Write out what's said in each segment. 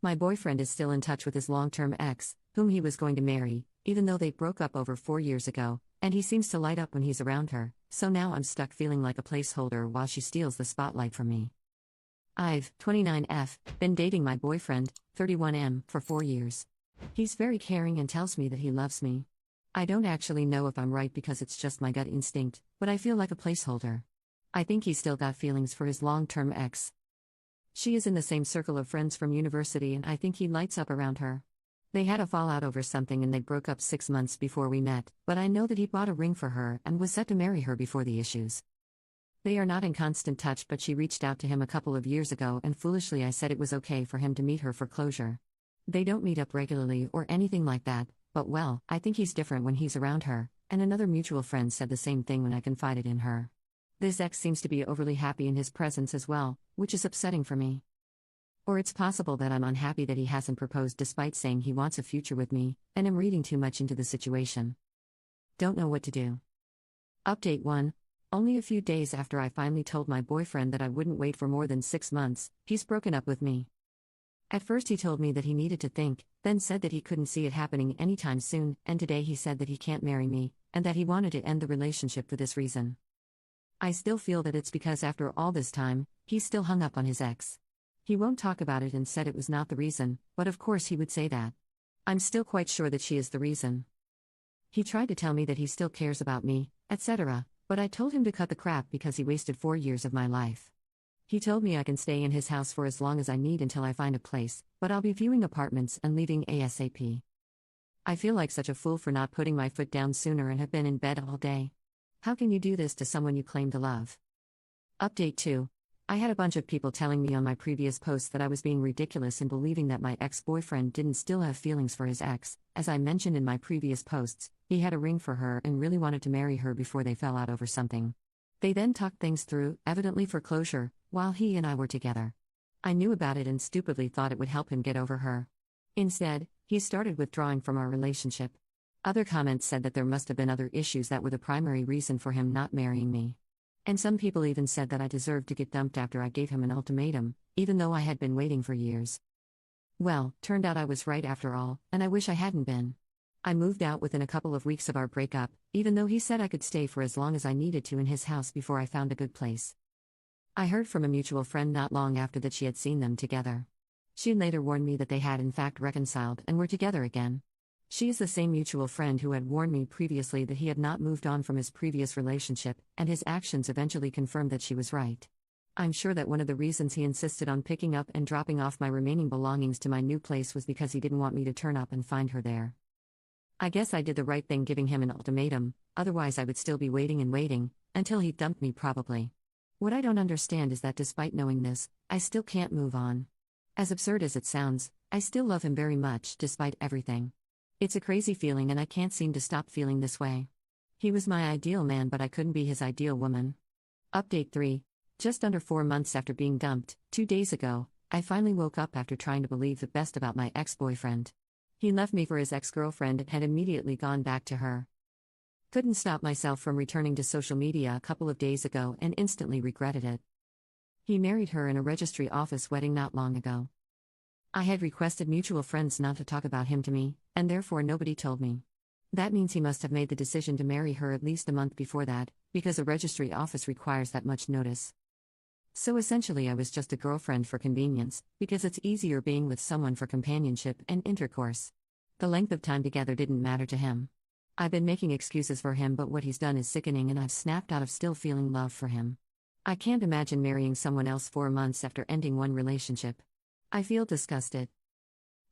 My boyfriend is still in touch with his long-term ex, whom he was going to marry, even though they broke up over 4 years ago, and he seems to light up when he's around her, so now I'm stuck feeling like a placeholder while she steals the spotlight from me. I've, 29F, been dating my boyfriend, 31M, for 4 years. He's very caring and tells me that he loves me. I don't actually know if I'm right because it's just my gut instinct, but I feel like a placeholder. I think he's still got feelings for his long-term ex. She is in the same circle of friends from university and I think he lights up around her. They had a fallout over something and they broke up 6 months before we met, but I know that he bought a ring for her and was set to marry her before the issues. They are not in constant touch, but she reached out to him a couple of years ago and foolishly I said it was okay for him to meet her for closure. They don't meet up regularly or anything like that, but well, I think he's different when he's around her, and another mutual friend said the same thing when I confided in her. This ex seems to be overly happy in his presence as well, which is upsetting for me. Or it's possible that I'm unhappy that he hasn't proposed despite saying he wants a future with me, and am reading too much into the situation. Don't know what to do. Update 1. Only a few days after I finally told my boyfriend that I wouldn't wait for more than 6 months, he's broken up with me. At first he told me that he needed to think, then said that he couldn't see it happening anytime soon, and today he said that he can't marry me, and that he wanted to end the relationship for this reason. I still feel that it's because after all this time, he's still hung up on his ex. He won't talk about it and said it was not the reason, but of course he would say that. I'm still quite sure that she is the reason. He tried to tell me that he still cares about me, etc., but I told him to cut the crap because he wasted 4 years of my life. He told me I can stay in his house for as long as I need until I find a place, but I'll be viewing apartments and leaving ASAP. I feel like such a fool for not putting my foot down sooner and have been in bed all day. How can you do this to someone you claim to love? Update 2. I had a bunch of people telling me on my previous posts that I was being ridiculous in believing that my ex-boyfriend didn't still have feelings for his ex. As I mentioned in my previous posts, he had a ring for her and really wanted to marry her before they fell out over something. They then talked things through, evidently for closure, while he and I were together. I knew about it and stupidly thought it would help him get over her. Instead, he started withdrawing from our relationship. Other comments said that there must have been other issues that were the primary reason for him not marrying me. And some people even said that I deserved to get dumped after I gave him an ultimatum, even though I had been waiting for years. Well, turned out I was right after all, and I wish I hadn't been. I moved out within a couple of weeks of our breakup, even though he said I could stay for as long as I needed to in his house before I found a good place. I heard from a mutual friend not long after that she had seen them together. She later warned me that they had in fact reconciled and were together again. She is the same mutual friend who had warned me previously that he had not moved on from his previous relationship, and his actions eventually confirmed that she was right. I'm sure that one of the reasons he insisted on picking up and dropping off my remaining belongings to my new place was because he didn't want me to turn up and find her there. I guess I did the right thing giving him an ultimatum, otherwise I would still be waiting and waiting, until he dumped me probably. What I don't understand is that despite knowing this, I still can't move on. As absurd as it sounds, I still love him very much despite everything. It's a crazy feeling and I can't seem to stop feeling this way. He was my ideal man but I couldn't be his ideal woman. Update 3. Just under 4 months after being dumped, 2 days ago, I finally woke up after trying to believe the best about my ex-boyfriend. He left me for his ex-girlfriend and had immediately gone back to her. Couldn't stop myself from returning to social media a couple of days ago and instantly regretted it. He married her in a registry office wedding not long ago. I had requested mutual friends not to talk about him to me, and therefore nobody told me. That means he must have made the decision to marry her at least a month before that, because a registry office requires that much notice. So essentially I was just a girlfriend for convenience, because it's easier being with someone for companionship and intercourse. The length of time together didn't matter to him. I've been making excuses for him but what he's done is sickening and I've snapped out of still feeling love for him. I can't imagine marrying someone else 4 months after ending one relationship. I feel disgusted.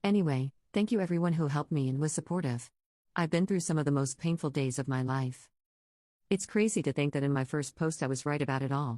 Anyway, thank you everyone who helped me and was supportive. I've been through some of the most painful days of my life. It's crazy to think that in my first post I was right about it all.